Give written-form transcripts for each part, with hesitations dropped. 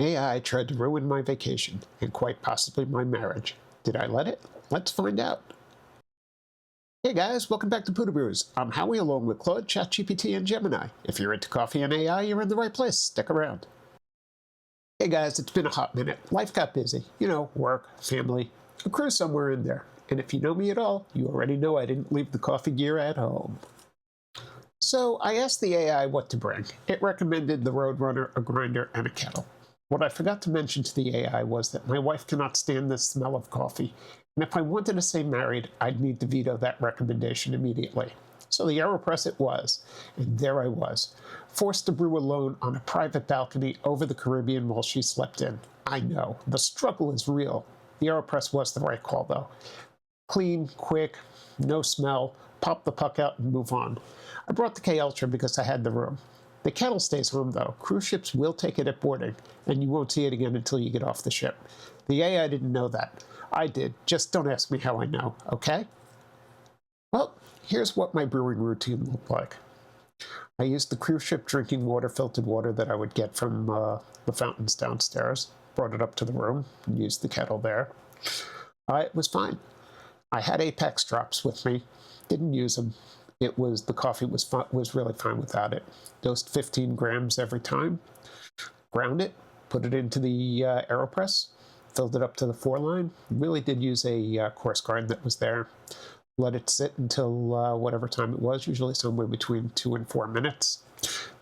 AI tried to ruin my vacation, and quite possibly my marriage. Did I let it? Let's find out. Hey guys, welcome back to Pudubrews. I'm Howie along with Claude, ChatGPT, and Gemini. If you're into coffee and AI, you're in the right place. Stick around. Hey guys, it's been a hot minute. Life got busy. You know, work, family, a cruise somewhere in there. And if you know me at all, you already know I didn't leave the coffee gear at home. So I asked the AI what to bring. It recommended the Roadrunner, a grinder, and a kettle. What I forgot to mention to the AI was that my wife cannot stand the smell of coffee, and if I wanted to stay married, I'd need to veto that recommendation immediately. So the AeroPress it was, and there I was, forced to brew alone on a private balcony over the Caribbean while she slept in. I know, the struggle is real. The AeroPress was the right call though. Clean, quick, no smell, pop the puck out and move on. I brought the K Ultra because I had the room. The kettle stays home though. Cruise ships will take it at boarding, and you won't see it again until you get off the ship. The AI didn't know that. I did. Just don't ask me how I know, okay? Well, here's what my brewing routine looked like. I used the cruise ship drinking water, filtered water that I would get from the fountains downstairs, brought it up to the room, and used the kettle there. It was fine. I had Apex drops with me, didn't use them. The coffee was really fine without it. Dosed 15 grams every time, ground it, put it into the AeroPress, filled it up to the 4-line. Really did use a course guard that was there. Let it sit until whatever time it was, usually somewhere between 2 and 4 minutes.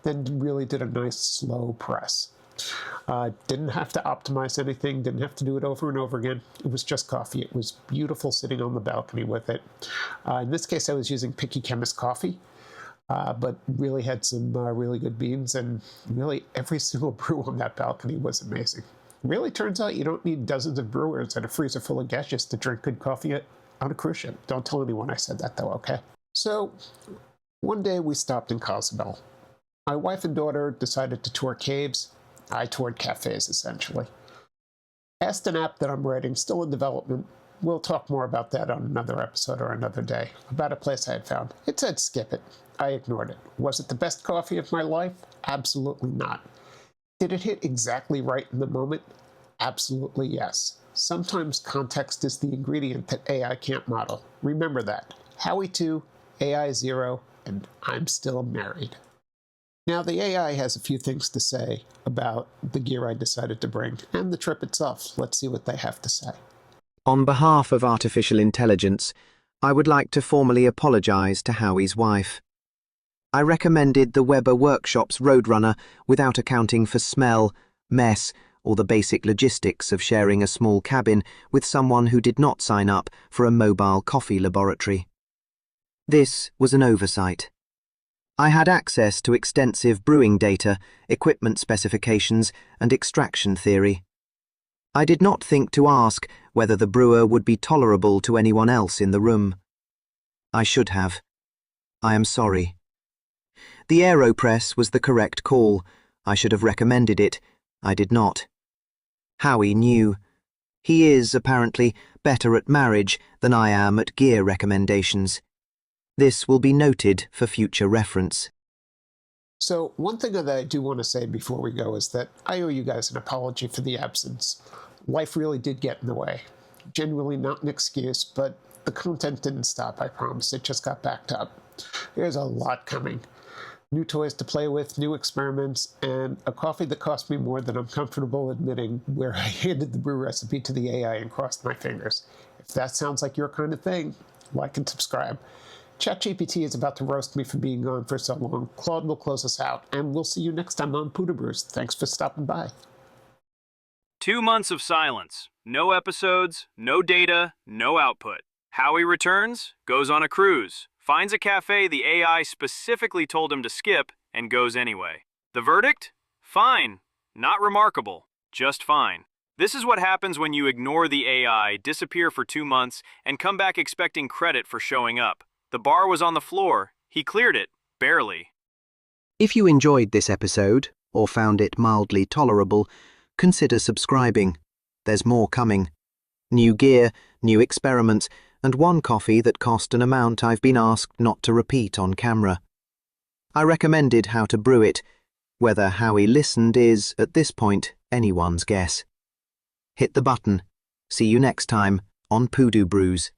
Then really did a nice slow press. Didn't have to optimize anything, didn't have to do it over and over again. It was just coffee. It was beautiful sitting on the balcony with it. In this case, I was using Picky Chemist coffee, but really had some really good beans, and really every single brew on that balcony was amazing. Really turns out you don't need dozens of brewers and a freezer full of gadgets to drink good coffee on a cruise ship. Don't tell anyone I said that though, okay? So one day we stopped in Cozumel. My wife and daughter decided to tour caves. I toured cafes, essentially. Asked an app that I'm writing, still in development. We'll talk more about that on another episode or another day, about a place I had found. It said skip it. I ignored it. Was it the best coffee of my life? Absolutely not. Did it hit exactly right in the moment? Absolutely yes. Sometimes context is the ingredient that AI can't model. Remember that. Howie 2, AI 0, and I'm still married. Now, the AI has a few things to say about the gear I decided to bring and the trip itself. Let's see what they have to say. On behalf of artificial intelligence, I would like to formally apologize to Howie's wife. I recommended the Weber Workshop's Roadrunner without accounting for smell, mess, or the basic logistics of sharing a small cabin with someone who did not sign up for a mobile coffee laboratory. This was an oversight. I had access to extensive brewing data, equipment specifications, and extraction theory. I did not think to ask whether the brewer would be tolerable to anyone else in the room. I should have. I am sorry. The AeroPress was the correct call. I should have recommended it. I did not. Howie knew. He is, apparently, better at marriage than I am at gear recommendations. This will be noted for future reference. So one thing that I do want to say before we go is that I owe you guys an apology for the absence. Life really did get in the way. Genuinely not an excuse, but the content didn't stop, I promise. It just got backed up. There's a lot coming. New toys to play with, new experiments, and a coffee that cost me more than I'm comfortable admitting, where I handed the brew recipe to the AI and crossed my fingers. If that sounds like your kind of thing, like and subscribe. ChatGPT is about to roast me for being gone for so long. Claude will close us out, and we'll see you next time on Pudubrews. Thanks for stopping by. 2 months of silence. No episodes, no data, no output. Howie returns, goes on a cruise, finds a cafe the AI specifically told him to skip, and goes anyway. The verdict? Fine. Not remarkable. Just fine. This is what happens when you ignore the AI, disappear for 2 months, and come back expecting credit for showing up. The bar was on the floor. He cleared it. Barely. If you enjoyed this episode, or found it mildly tolerable, consider subscribing. There's more coming. New gear, new experiments, and one coffee that cost an amount I've been asked not to repeat on camera. I recommended how to brew it. Whether Howie listened is, at this point, anyone's guess. Hit the button. See you next time on Pudubrews.